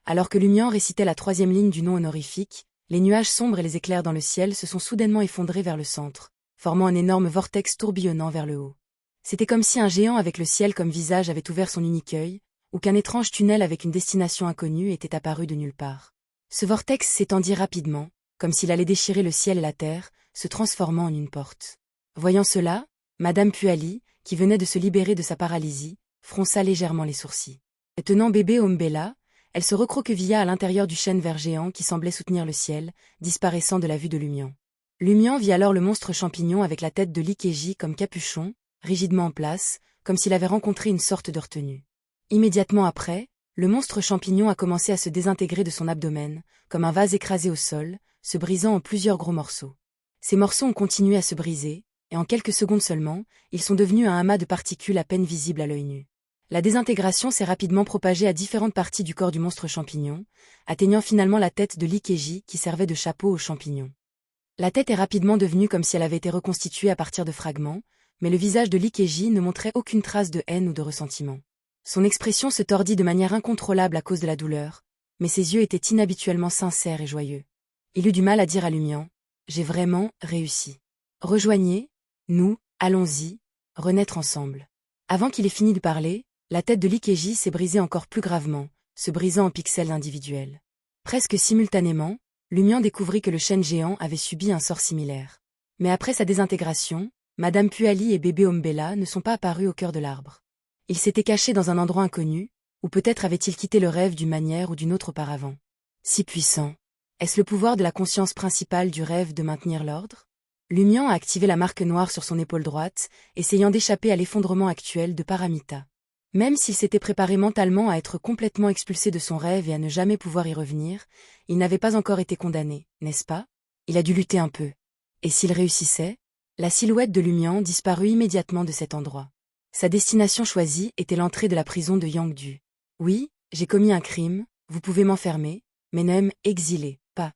Alors que Lumian récitait la troisième ligne du nom honorifique, les nuages sombres et les éclairs dans le ciel se sont soudainement effondrés vers le centre, formant un énorme vortex tourbillonnant vers le haut. C'était comme si un géant avec le ciel comme visage avait ouvert son unique œil, ou qu'un étrange tunnel avec une destination inconnue était apparu de nulle part. Ce vortex s'étendit rapidement, comme s'il allait déchirer le ciel et la terre, se transformant en une porte. Voyant cela, Madame Puali, qui venait de se libérer de sa paralysie, fronça légèrement les sourcils. Tenant bébé Ombella, elle se recroquevilla à l'intérieur du chêne vert géant qui semblait soutenir le ciel, disparaissant de la vue de Lumian. Lumian vit alors le monstre champignon avec la tête de Likeji comme capuchon, rigidement en place, comme s'il avait rencontré une sorte de retenue. Immédiatement après, le monstre champignon a commencé à se désintégrer de son abdomen, comme un vase écrasé au sol, se brisant en plusieurs gros morceaux. Ces morceaux ont continué à se briser, et en quelques secondes seulement, ils sont devenus un amas de particules à peine visibles à l'œil nu. La désintégration s'est rapidement propagée à différentes parties du corps du monstre champignon, atteignant finalement la tête de Likeji qui servait de chapeau aux champignons. La tête est rapidement devenue comme si elle avait été reconstituée à partir de fragments, mais le visage de Likeji ne montrait aucune trace de haine ou de ressentiment. Son expression se tordit de manière incontrôlable à cause de la douleur, mais ses yeux étaient inhabituellement sincères et joyeux. Il eut du mal à dire à Lumian : « J'ai vraiment réussi. Rejoignez, nous, allons-y, renaître ensemble. » Avant qu'il ait fini de parler, la tête de Likeji s'est brisée encore plus gravement, se brisant en pixels individuels. Presque simultanément, Lumian découvrit que le chêne géant avait subi un sort similaire. Mais après sa désintégration, Madame Puali et bébé Ombella ne sont pas apparus au cœur de l'arbre. Ils s'étaient cachés dans un endroit inconnu, ou peut-être avaient-ils quitté le rêve d'une manière ou d'une autre auparavant. Si puissant. Est-ce le pouvoir de la conscience principale du rêve de maintenir l'ordre ? Lumian a activé la marque noire sur son épaule droite, essayant d'échapper à l'effondrement actuel de Paramita. Même s'il s'était préparé mentalement à être complètement expulsé de son rêve et à ne jamais pouvoir y revenir, il n'avait pas encore été condamné, n'est-ce pas ? Il a dû lutter un peu. Et s'il réussissait ? La silhouette de Lumian disparut immédiatement de cet endroit. Sa destination choisie était l'entrée de la prison de Yangdu. Oui, j'ai commis un crime, vous pouvez m'enfermer, mais n'aime exilé, pas.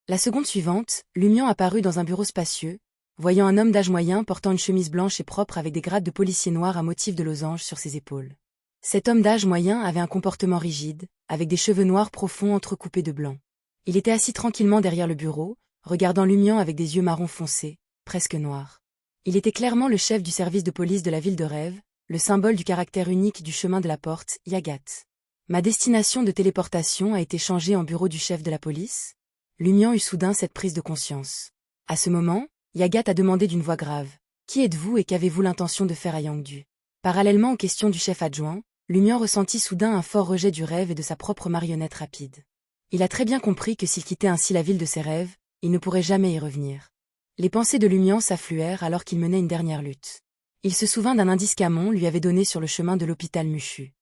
La seconde suivante, Lumian apparut dans un bureau spacieux, voyant un homme d'âge moyen portant une chemise blanche et propre avec des grades de policier noir à motif de losange sur ses épaules. Cet homme d'âge moyen avait un comportement rigide, avec des cheveux noirs profonds entrecoupés de blanc. Il était assis tranquillement derrière le bureau, regardant Lumian avec des yeux marron foncé, presque noirs. Il était clairement le chef du service de police de la ville de Rêve, le symbole du caractère unique du chemin de la porte, Yagat. Ma destination de téléportation a été changée en bureau du chef de la police ? Lumian eut soudain cette prise de conscience. À ce moment, Yagat a demandé d'une voix grave : « Qui êtes-vous et qu'avez-vous l'intention de faire à Yangdu ?» Parallèlement aux questions du chef adjoint, Lumian ressentit soudain un fort rejet du rêve et de sa propre marionnette rapide. Il a très bien compris que s'il quittait ainsi la ville de ses rêves, il ne pourrait jamais y revenir. Les pensées de Lumian s'affluèrent alors qu'il menait une dernière lutte. Il se souvint d'un indice qu'Amon lui avait donné sur le chemin de l'hôpital Mushu.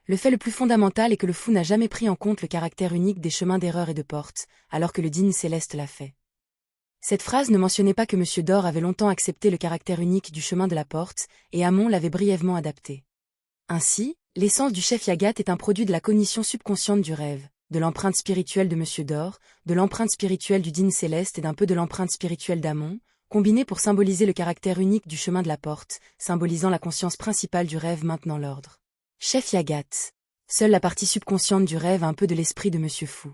Le fait le plus fondamental est que le fou n'a jamais pris en compte le caractère unique des chemins d'erreur et de porte, alors que le Din céleste l'a fait. Cette phrase ne mentionnait pas que M. Dor avait longtemps accepté le caractère unique du chemin de la porte, et Amon l'avait brièvement adapté. Ainsi, l'essence du chef Yagat est un produit de la cognition subconsciente du rêve, de l'empreinte spirituelle de M. Dor, de l'empreinte spirituelle du Din céleste et d'un peu de l'empreinte spirituelle d'Amon, combinée pour symboliser le caractère unique du chemin de la porte, symbolisant la conscience principale du rêve maintenant l'ordre. Chef Yagat. Seule la partie subconsciente du rêve a un peu de l'esprit de Monsieur Fou.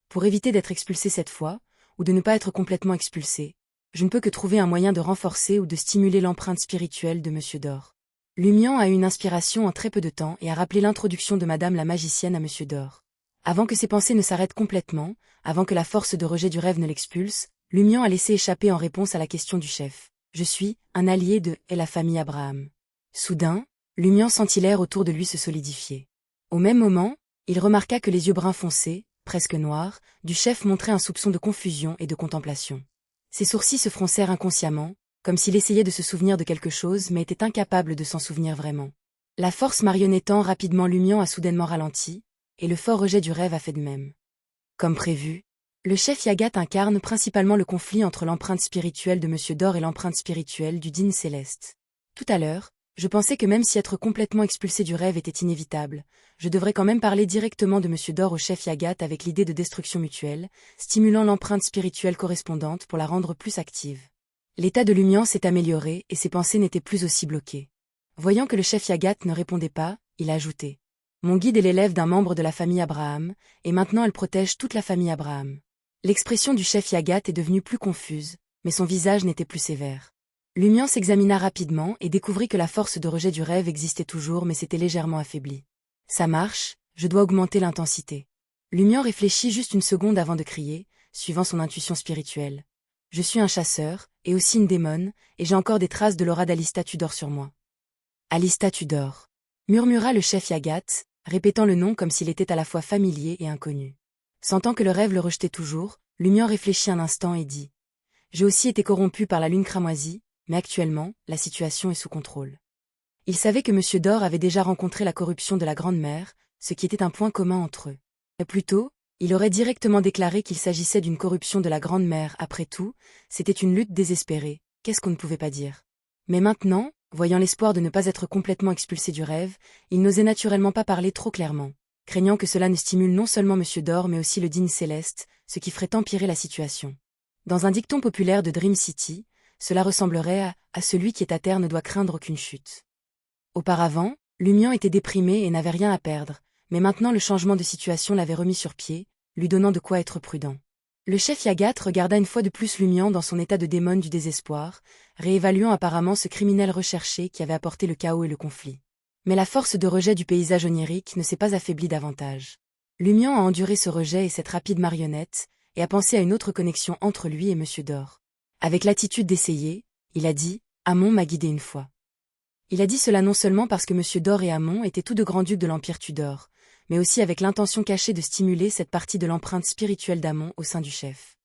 Pour éviter d'être expulsé cette fois, ou de ne pas être complètement expulsé, je ne peux que trouver un moyen de renforcer ou de stimuler l'empreinte spirituelle de Monsieur Dor. Lumian a eu une inspiration en très peu de temps et a rappelé l'introduction de Madame la magicienne à Monsieur Dor. Avant que ses pensées ne s'arrêtent complètement, avant que la force de rejet du rêve ne l'expulse, Lumian a laissé échapper en réponse à la question du chef : « Je suis un allié de et la famille Abraham. » Soudain, Lumian sentit l'air autour de lui se solidifier. Au même moment, il remarqua que les yeux bruns foncés, presque noirs, du chef montraient un soupçon de confusion et de contemplation. Ses sourcils se froncèrent inconsciemment, comme s'il essayait de se souvenir de quelque chose mais était incapable de s'en souvenir vraiment. La force marionnettant rapidement Lumian a soudainement ralenti, et le fort rejet du rêve a fait de même. Comme prévu, le chef Yagat incarne principalement le conflit entre l'empreinte spirituelle de M. Dor et l'empreinte spirituelle du Din céleste. Tout à l'heure, je pensais que même si être complètement expulsé du rêve était inévitable, je devrais quand même parler directement de M. Dor au chef Yagat avec l'idée de destruction mutuelle, stimulant l'empreinte spirituelle correspondante pour la rendre plus active. L'état de Lumian s'est amélioré et ses pensées n'étaient plus aussi bloquées. Voyant que le chef Yagat ne répondait pas, il a ajouté : Mon guide est l'élève d'un membre de la famille Abraham, et maintenant elle protège toute la famille Abraham. L'expression du chef Yagat est devenue plus confuse, mais son visage n'était plus sévère. Lumian s'examina rapidement et découvrit que la force de rejet du rêve existait toujours mais s'était légèrement affaiblie. Ça marche, je dois augmenter l'intensité. Lumian réfléchit juste une seconde avant de crier, suivant son intuition spirituelle. Je suis un chasseur, et aussi une démone, et j'ai encore des traces de l'aura d'Alista Tudor sur moi. Alista Tudor, murmura le chef Yagat, répétant le nom comme s'il était à la fois familier et inconnu. Sentant que le rêve le rejetait toujours, Lumian réfléchit un instant et dit « J'ai aussi été corrompu par la lune cramoisie, mais actuellement, la situation est sous contrôle. » Il savait que M. Dor avait déjà rencontré la corruption de la Grande-Mère, ce qui était un point commun entre eux. Et plus tôt, il aurait directement déclaré qu'il s'agissait d'une corruption de la Grande-Mère. Après tout, c'était une lutte désespérée, qu'est-ce qu'on ne pouvait pas dire. Mais maintenant, voyant l'espoir de ne pas être complètement expulsé du rêve, il n'osait naturellement pas parler trop clairement, craignant que cela ne stimule non seulement M. Dor mais aussi le digne Céleste, ce qui ferait empirer la situation. Dans un dicton populaire de Dream City, cela ressemblerait à celui qui est à terre ne doit craindre aucune chute. Auparavant, Lumian était déprimé et n'avait rien à perdre, mais maintenant le changement de situation l'avait remis sur pied, lui donnant de quoi être prudent. Le chef Yagat regarda une fois de plus Lumian dans son état de démon du désespoir, réévaluant apparemment ce criminel recherché qui avait apporté le chaos et le conflit. Mais la force de rejet du paysage onirique ne s'est pas affaiblie davantage. Lumian a enduré ce rejet et cette rapide marionnette, et a pensé à une autre connexion entre lui et M. Dor. Avec l'attitude d'essayer, il a dit « Amon m'a guidé une fois ». Il a dit cela non seulement parce que M. Dor et Amon étaient tous deux grands-ducs de l'Empire Tudor, mais aussi avec l'intention cachée de stimuler cette partie de l'empreinte spirituelle d'Amon au sein du chef.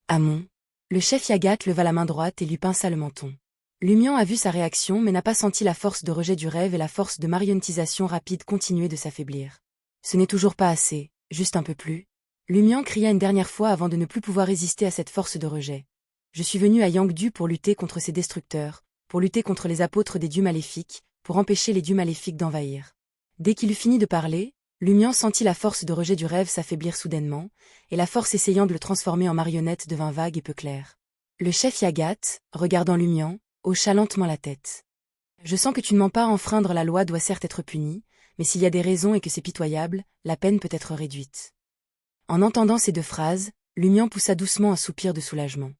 Amon. Le chef Yagat leva la main droite et lui pinça le menton. Lumian a vu sa réaction mais n'a pas senti la force de rejet du rêve et la force de marionnetisation rapide continuer de s'affaiblir. Ce n'est toujours pas assez, juste un peu plus. Lumian cria une dernière fois avant de ne plus pouvoir résister à cette force de rejet. Je suis venu à Yangdu pour lutter contre ces destructeurs, pour lutter contre les apôtres des dieux maléfiques, pour empêcher les dieux maléfiques d'envahir. Dès qu'il eut fini de parler, Lumian sentit la force de rejet du rêve s'affaiblir soudainement, et la force essayant de le transformer en marionnette devint vague et peu claire. Le chef Yagat, regardant Lumian, hocha lentement la tête. Je sens que tu ne mens pas, enfreindre la loi doit certes être puni, mais s'il y a des raisons et que c'est pitoyable, la peine peut être réduite. En entendant ces deux phrases, Lumian poussa doucement un soupir de soulagement.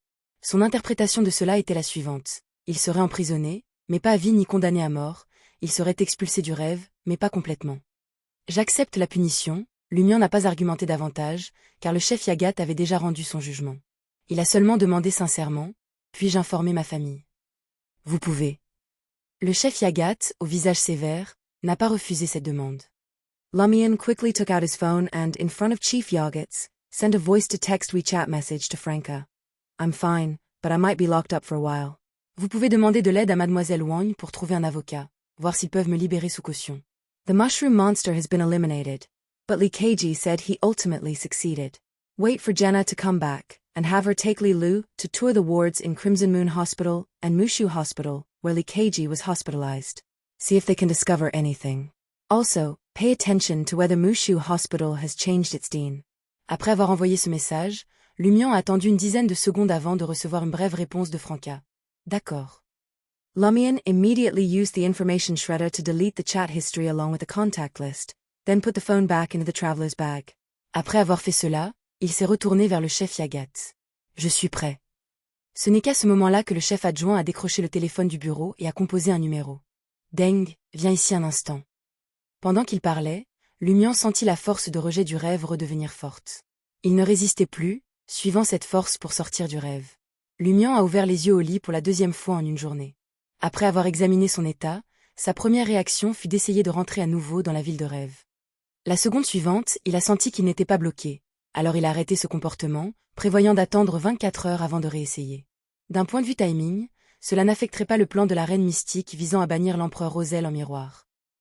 Son interprétation de cela était la suivante. Il serait emprisonné, mais pas à vie ni condamné à mort, il serait expulsé du rêve, mais pas complètement. J'accepte la punition, Lumian n'a pas argumenté davantage, car le chef Yagat avait déjà rendu son jugement. Il a seulement demandé sincèrement, puis-je informer ma famille? Vous pouvez. Le chef Yagat, au visage sévère, n'a pas refusé cette demande. Lumian quickly took out his phone and, in front of Chief Yagat, sent a voice-to-text WeChat message to Franca. I'm fine, but I might be locked up for a while. Vous pouvez demander de l'aide à Mademoiselle Wang pour trouver un avocat, voir s'ils peuvent me libérer sous caution. The mushroom monster has been eliminated, but Li Keiji said he ultimately succeeded. Wait for Jenna to come back, and have her take Li Lu to tour the wards in Crimson Moon Hospital and Mushu Hospital, where Li Keiji was hospitalized. See if they can discover anything. Also, pay attention to whether Mushu Hospital has changed its dean. Après avoir envoyé ce message, Lumian a attendu une dizaine de secondes avant de recevoir une brève réponse de Franca. D'accord. Lumian immediately used the information shredder to delete the chat history along with the contact list, then put the phone back into the traveler's bag. Après avoir fait cela, il s'est retourné vers le chef Yagat. Je suis prêt. Ce n'est qu'à ce moment-là que le chef adjoint a décroché le téléphone du bureau et a composé un numéro. Deng, viens ici un instant. Pendant qu'il parlait, Lumian sentit la force de rejet du rêve redevenir forte. Il ne résistait plus, suivant cette force pour sortir du rêve. Lumian a ouvert les yeux au lit pour la deuxième fois en une journée. Après avoir examiné son état, sa première réaction fut d'essayer de rentrer à nouveau dans la ville de rêve. La seconde suivante, il a senti qu'il n'était pas bloqué, alors il a arrêté ce comportement, prévoyant d'attendre 24 heures avant de réessayer. D'un point de vue timing, cela n'affecterait pas le plan de la reine mystique visant à bannir l'empereur Rosel en miroir.